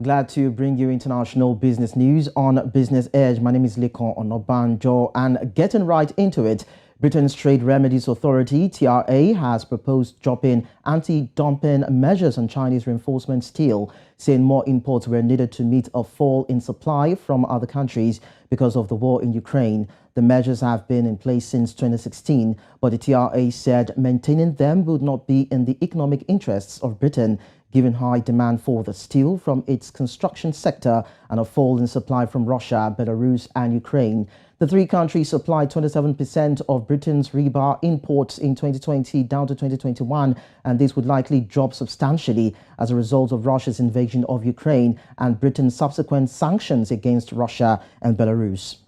Glad to bring you international business news on Business Edge. My name is Lekon Onobanjo, and getting right into it, Britain's Trade Remedies Authority, TRA, has proposed dropping anti-dumping measures on Chinese reinforcement steel, saying more imports were needed to meet a fall in supply from other countries because of the war in Ukraine. The measures have been in place since 2016, but the TRA said maintaining them would not be in the economic interests of Britain, given high demand for the steel from its construction sector and a fall in supply from Russia, Belarus and Ukraine. The three countries supplied 27% of Britain's rebar imports in 2020 down to 2021, and this would likely drop substantially as a result of Russia's invasion of Ukraine and Britain's subsequent sanctions against Russia and Belarus.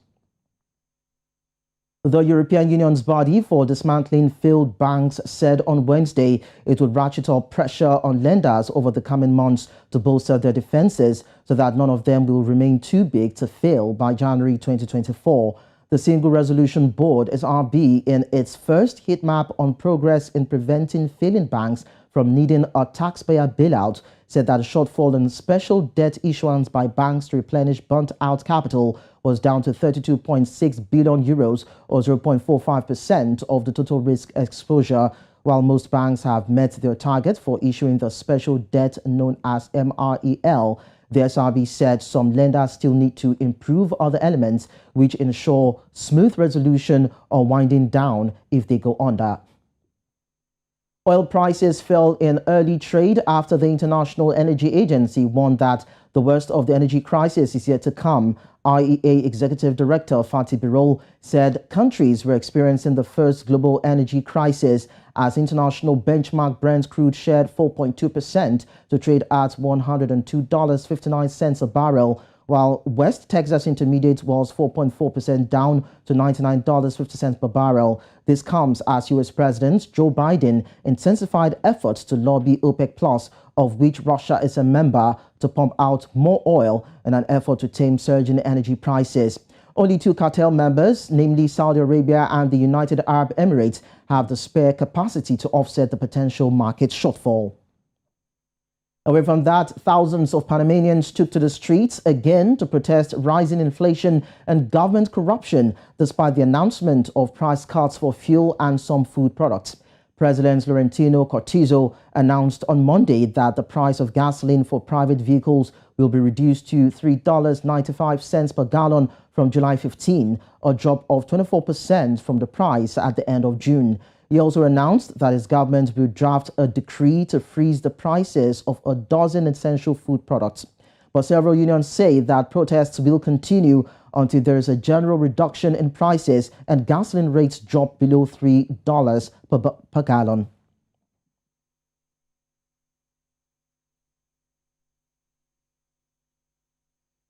The European Union's body for dismantling failed banks said on Wednesday it would ratchet up pressure on lenders over the coming months to bolster their defenses so that none of them will remain too big to fail by January 2024. The Single Resolution Board, SRB, in its first heat map on progress in preventing failing banks from needing a taxpayer bailout, said that a shortfall in special debt issuance by banks to replenish burnt-out capital was down to 32.6 billion euros, or 0.45% of the total risk exposure. While most banks have met their target for issuing the special debt known as MREL, the SRB said some lenders still need to improve other elements which ensure smooth resolution or winding down if they go under. Oil prices fell in early trade after the International Energy Agency warned that the worst of the energy crisis is yet to come. IEA Executive Director Fatih Birol said countries were experiencing the first global energy crisis as international benchmark Brent crude shared 4.2% to trade at $102.59 a barrel, while West Texas Intermediate was 4.4% down to $99.50 per barrel. This comes as U.S. President Joe Biden intensified efforts to lobby OPEC+, of which Russia is a member, to pump out more oil in an effort to tame surging energy prices. Only two cartel members, namely Saudi Arabia and the United Arab Emirates, have the spare capacity to offset the potential market shortfall. Away from that, thousands of Panamanians took to the streets again to protest rising inflation and government corruption, despite the announcement of price cuts for fuel and some food products. President Laurentino Cortizo announced on Monday that the price of gasoline for private vehicles will be reduced to $3.95 per gallon from July 15, a drop of 24% from the price at the end of June. He also announced that his government will draft a decree to freeze the prices of a dozen essential food products. But several unions say that protests will continue until there is a general reduction in prices and gasoline rates drop below $3 per gallon.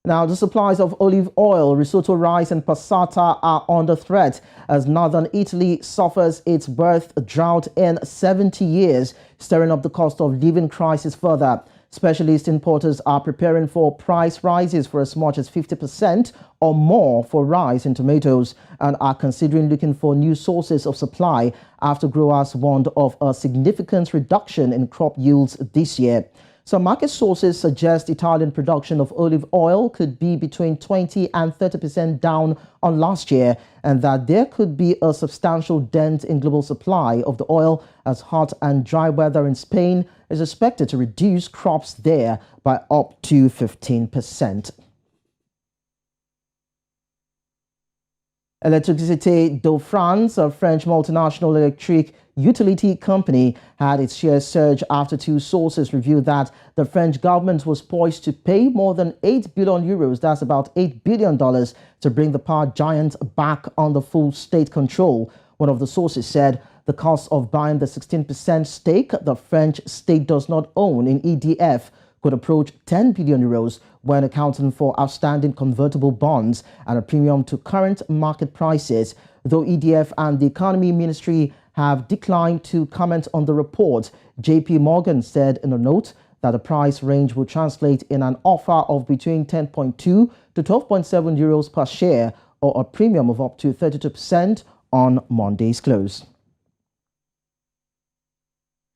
Now, the supplies of olive oil, risotto rice and passata are under threat as northern Italy suffers its worst drought in 70 years, stirring up the cost of living crisis further. Specialist importers are preparing for price rises for as much as 50% or more for rice and tomatoes, and are considering looking for new sources of supply after growers warned of a significant reduction in crop yields this year. Some market sources suggest Italian production of olive oil could be between 20 and 30% down on last year, and that there could be a substantial dent in global supply of the oil as hot and dry weather in Spain is expected to reduce crops there by up to 15%. Electricité de France, a French multinational electric utility company, had its shares surge after two sources revealed that the French government was poised to pay more than 8 billion euros, that's about $8 billion, to bring the power giant back under full state control. One of the sources said the cost of buying the 16% stake the French state does not own in EDF could approach 10 billion euros when accounting for outstanding convertible bonds and a premium to current market prices. Though EDF and the Economy Ministry have declined to comment on the report, JP Morgan said in a note that the price range will translate in an offer of between 10.2 to 12.7 euros per share, or a premium of up to 32% on Monday's close.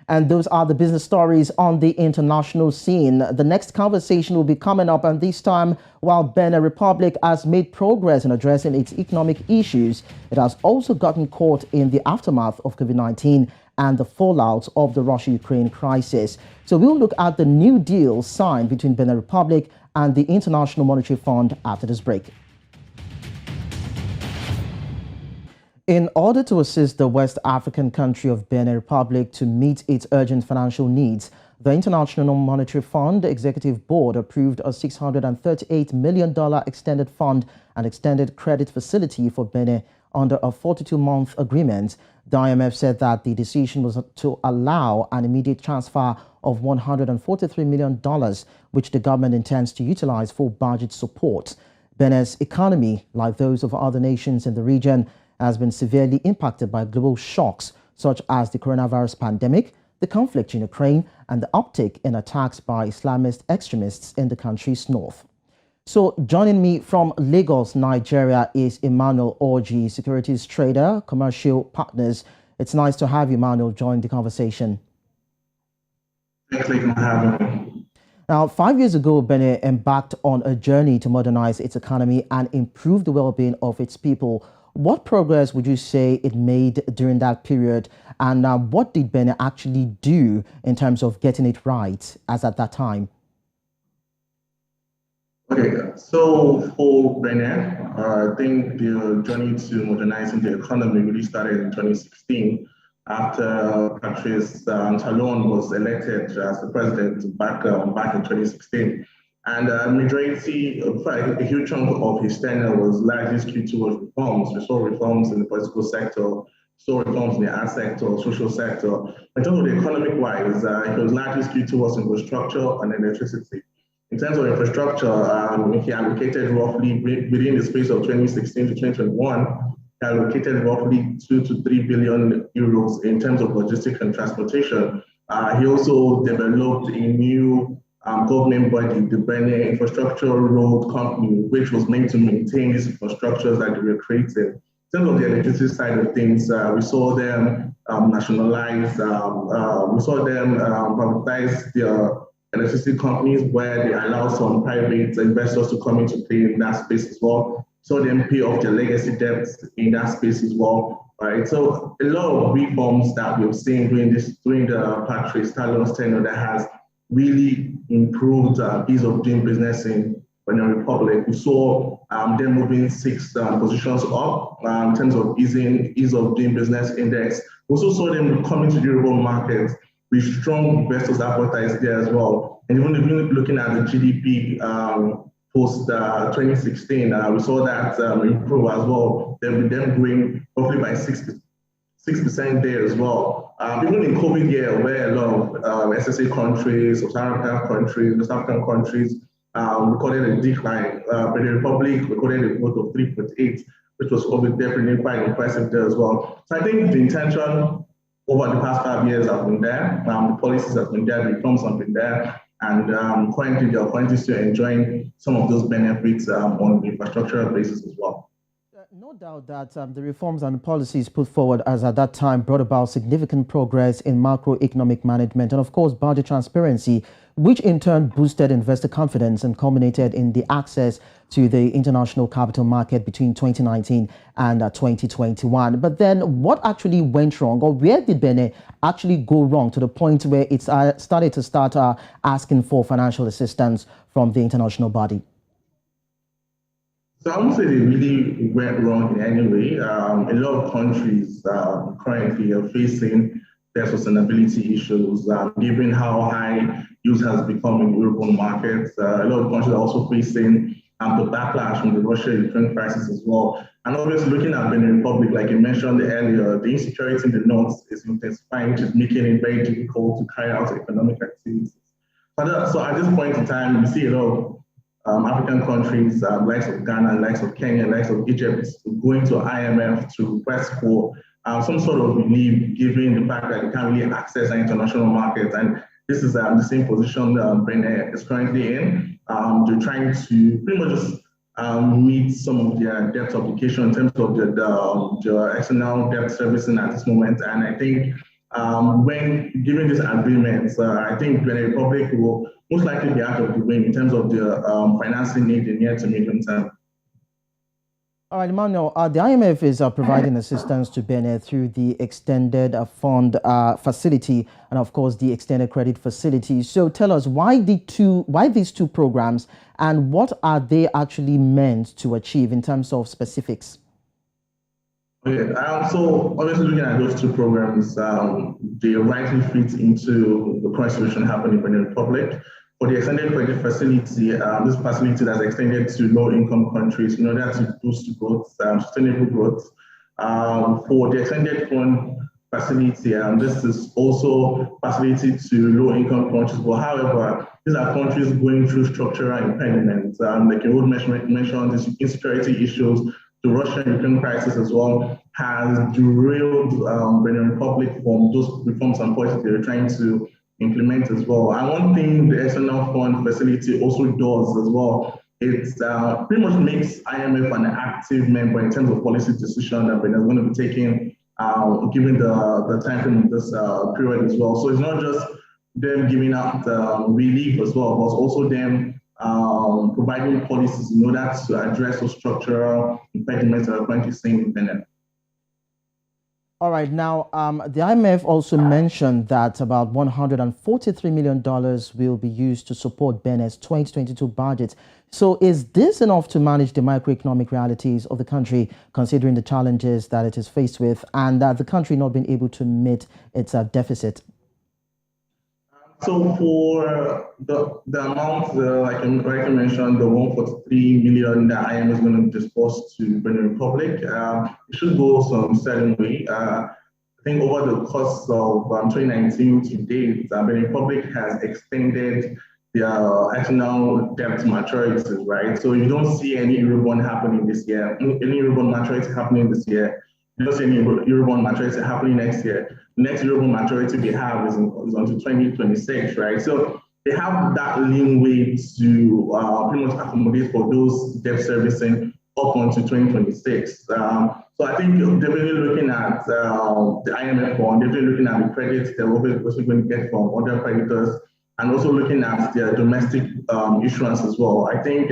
And those are the business stories on the international scene. The next conversation will be coming up, and this time, while Benin Republic has made progress in addressing its economic issues, it has also gotten caught in the aftermath of COVID-19 and the fallout of the Russia-Ukraine crisis. So we'll look at the new deal signed between Benin Republic and the International Monetary Fund after this break. In order to assist the West African country of Benin Republic to meet its urgent financial needs, the International Monetary Fund Executive Board approved a $638 million extended fund and extended credit facility for Benin under a 42-month agreement. The IMF said that the decision was to allow an immediate transfer of $143 million, which the government intends to utilize for budget support. Benin's economy, like those of other nations in the region, has been severely impacted by global shocks such as the coronavirus pandemic, the conflict in Ukraine, and the uptick in attacks by Islamist extremists in the country's north. So joining me from Lagos, Nigeria is Emmanuel Orji, Securities trader, commercial partners. It's nice to have you, Emmanuel, join the conversation. Thanks for having me. Now, 5 years ago, Benin embarked on a journey to modernize its economy and improve the well-being of its people. What progress would you say it made during that period? And what did Benin actually do in terms of getting it right as at that time? Okay, so for Benin, I think the journey to modernizing the economy really started in 2016 after Patrice Talon was elected as the president back in 2016. And majority, a huge chunk of his tenure was largely skewed towards reforms. We saw reforms in the political sector, saw reforms in the art sector, social sector. In terms of the economic-wise, it was largely skewed towards infrastructure and electricity. In terms of infrastructure, he allocated roughly, within the space of 2016 to 2021, he allocated roughly 2 to 3 billion euros in terms of logistics and transportation. He also developed a new government body, the Benin Infrastructure Road Company, which was meant to maintain these infrastructures that they were creating. In terms of the electricity side of things, we saw them nationalize, we saw them privatize their electricity companies where they allow some private investors to come into play in that space as well. So them pay off their legacy debts in that space as well. Right. So a lot of reforms that we've seen during the Patrice Talon's tenure that has really improved ease of doing business in Benin Republic. We saw them moving 6 positions up in terms of ease of doing business index. We also saw them coming to the Eurobond market with strong investors appetite there as well. And even looking at the GDP post 2016, we saw that improve as well. Them growing roughly by 6% there as well. Even in COVID year, where a lot of SSA countries, West African countries recorded a decline, but the Republic recorded a growth of 3.8, which was definitely quite impressive there as well. So I think the intention over the past 5 years have been there, the policies have been there, the reforms have been there, and currently the countries still enjoying some of those benefits on the infrastructural basis as well. No doubt that the reforms and policies put forward as at that time brought about significant progress in macroeconomic management and, of course, budget transparency, which in turn boosted investor confidence and culminated in the access to the international capital market between 2019 and 2021. But then what actually went wrong, or where did Benin actually go wrong to the point where it started to asking for financial assistance from the international body? So I won't say they really went wrong in any way. A lot of countries currently are facing their sustainability issues, given how high use has become in the Eurobond markets. A lot of countries are also facing the backlash from the Russia-Ukraine crisis as well. And obviously looking at Benin Republic, like you mentioned earlier, the insecurity in the north is intensifying, which is making it very difficult to carry out economic activities. So at this point in time, we see a lot of African countries, likes of Ghana, likes of Kenya, likes of Egypt, going to IMF to request for some sort of relief, given the fact that they can't really access the international markets. And this is the same position Benin is currently in. They're trying to pretty much just meet some of their debt obligation in terms of the external debt servicing at this moment. And I think when given these agreements, I think the Republic will most likely be out of the way in terms of the financing need in near to medium term. All right, Emmanuel, the IMF is providing assistance to Benin through the extended fund facility and, of course, the extended credit facility. So tell us, why these two programs, and what are they actually meant to achieve in terms of specifics? Okay, so obviously looking at those two programs, they rightly fit into the current situation happening in Benin Republic. For the extended credit facility, this facility that's extended to low-income countries in order to boost growth, sustainable growth. For the extended fund facility, this is also facility to low-income countries. But however, these are countries going through structural impediments. Like you mentioned, these insecurity issues, the Russian-Ukraine crisis as well has derailed Benin Republic from those reforms and policies they're trying to implement as well. And one thing the external fund facility also does as well, it pretty much makes IMF an active member in terms of policy decision that Benin is going to be taking, given the time frame of this period as well. So it's not just them giving out relief as well, but also them providing policies in order to address those structural impediments that are currently seeing in Benin. All right. Now, the IMF also mentioned that about $143 million will be used to support Benin's 2022 budget. So is this enough to manage the macroeconomic realities of the country, considering the challenges that it is faced with and that the country not being able to meet its deficit? So for the amount, like I mentioned, the 143 million that IM is going to disperse to Benin Republic, it should go some certain way. I think over the course of 2019 to date, Benin Republic has extended their external debt maturities, right? So you don't see any Eurobond happening this year, any Eurobond maturity happening this year. You don't see any Eurobond maturity happening next year. The next Eurobond maturity we have is until 2026, right? So they have that leeway to pretty much accommodate for those debt servicing up until 2026. So I think they're really looking at the IMF fund, they're really looking at the credits they're also going to get from other creditors, and also looking at their domestic issuance as well. I think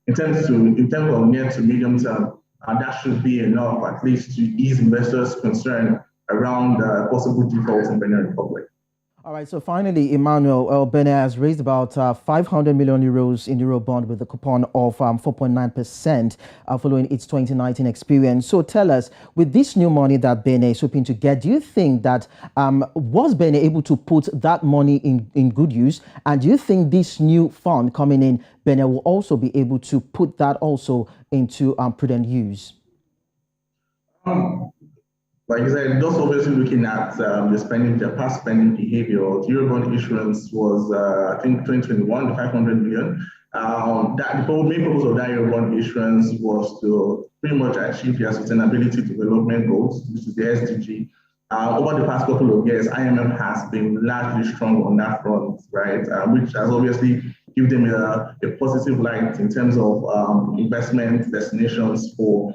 in terms of near to medium term, that should be enough, at least, to ease investors' concern around possible defaults in Benin Republic. All right, so finally, Emmanuel, Benin has raised about 500 million euros in Eurobond with a coupon of 4.9% following its 2019 experience. So tell us, with this new money that Benin is hoping to get, do you think that was Benin able to put that money in good use? And do you think this new fund coming in, Benin will also be able to put that also into prudent use? Like I said, just obviously looking at the past spending behavior. The Eurobond issuance was, I think, 2021, the 500 million. The main purpose of that Eurobond issuance was to pretty much achieve their sustainability development goals, which is the SDG. Over the past couple of years, IMF has been largely strong on that front, right? Which has obviously given them a positive light in terms of investment destinations for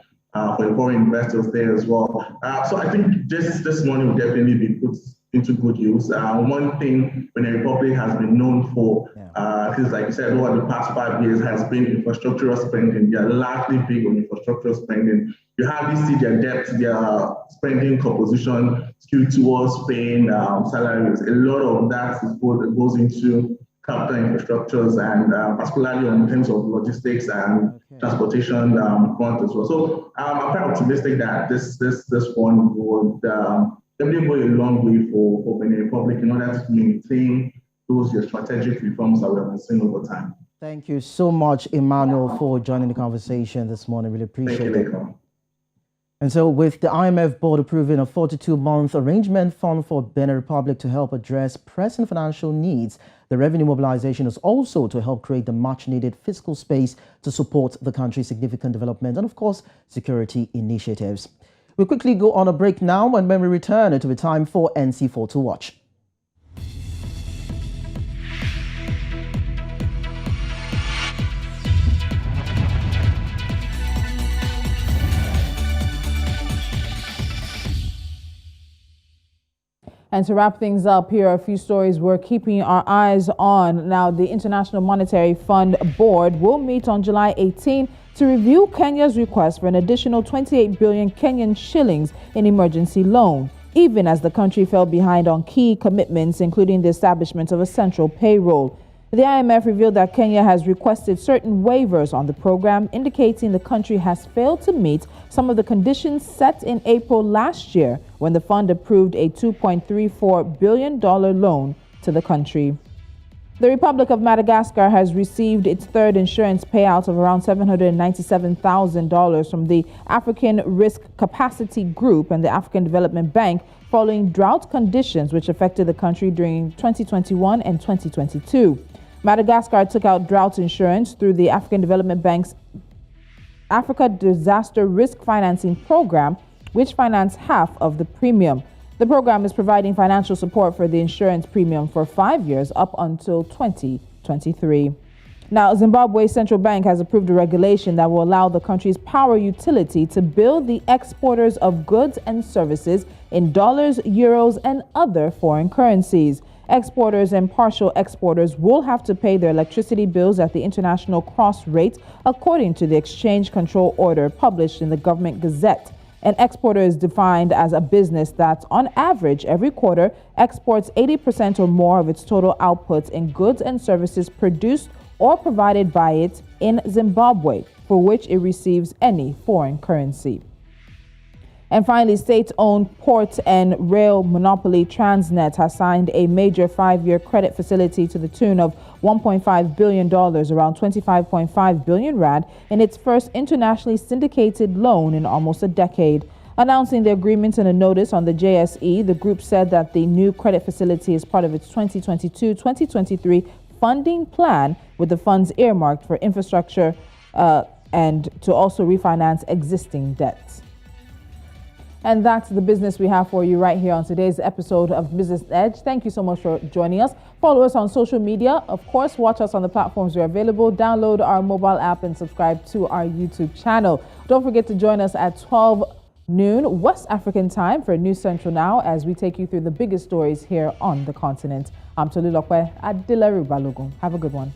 foreign investors there as well. So I think this money will definitely be put into good use. One thing Benin Republic has been known for, because like you said, over the past 5 years has been infrastructural spending. They are largely big on infrastructural spending. You hardly see their debt, their spending composition skewed towards paying salaries. A lot of that is what goes into capital infrastructures, and particularly in terms of logistics and transportation front as well. So I'm quite optimistic that this fund would definitely go a long way for Benin Republic in order to maintain those strategic reforms that we have been seeing over time. Thank you so much, Emmanuel, for joining the conversation this morning. Really appreciate it. And so with the IMF board approving a 42-month arrangement fund for Benin Republic to help address pressing financial needs, the revenue mobilization is also to help create the much-needed fiscal space to support the country's significant development and, of course, security initiatives. We'll quickly go on a break now, and when we return, it will be time for NC4 to watch. And to wrap things up, here are a few stories we're keeping our eyes on. Now, the International Monetary Fund Board will meet on July 18 to review Kenya's request for an additional 28 billion Kenyan shillings in emergency loan, even as the country fell behind on key commitments, including the establishment of a central payroll. The IMF revealed that Kenya has requested certain waivers on the program, indicating the country has failed to meet some of the conditions set in April last year when the fund approved a $2.34 billion loan to the country. The Republic of Madagascar has received its third insurance payout of around $797,000 from the African Risk Capacity Group and the African Development Bank following drought conditions which affected the country during 2021 and 2022. Madagascar took out drought insurance through the African Development Bank's Africa Disaster Risk Financing Program, which financed half of the premium. The program is providing financial support for the insurance premium for 5 years up until 2023. Now, Zimbabwe's central bank has approved a regulation that will allow the country's power utility to bill the exporters of goods and services in dollars, euros, and other foreign currencies. Exporters and partial exporters will have to pay their electricity bills at the international cross rate, according to the exchange control order published in the Government Gazette. An exporter is defined as a business that, on average, every quarter exports 80% or more of its total output in goods and services produced or provided by it in Zimbabwe, for which it receives any foreign currency. And finally, state-owned port and rail monopoly Transnet has signed a major 5-year credit facility to the tune of $1.5 billion, around 25.5 billion rand, in its first internationally syndicated loan in almost a decade. Announcing the agreement in a notice on the JSE, the group said that the new credit facility is part of its 2022-2023 funding plan, with the funds earmarked for infrastructure and to also refinance existing debts. And that's the business we have for you right here on today's episode of Business Edge. Thank you so much for joining us. Follow us on social media. Of course, watch us on the platforms we're available. Download our mobile app and subscribe to our YouTube channel. Don't forget to join us at 12 noon West African time for News Central Now as we take you through the biggest stories here on the continent. I'm Tolu Lokwe Adileru Balogun. Have a good one.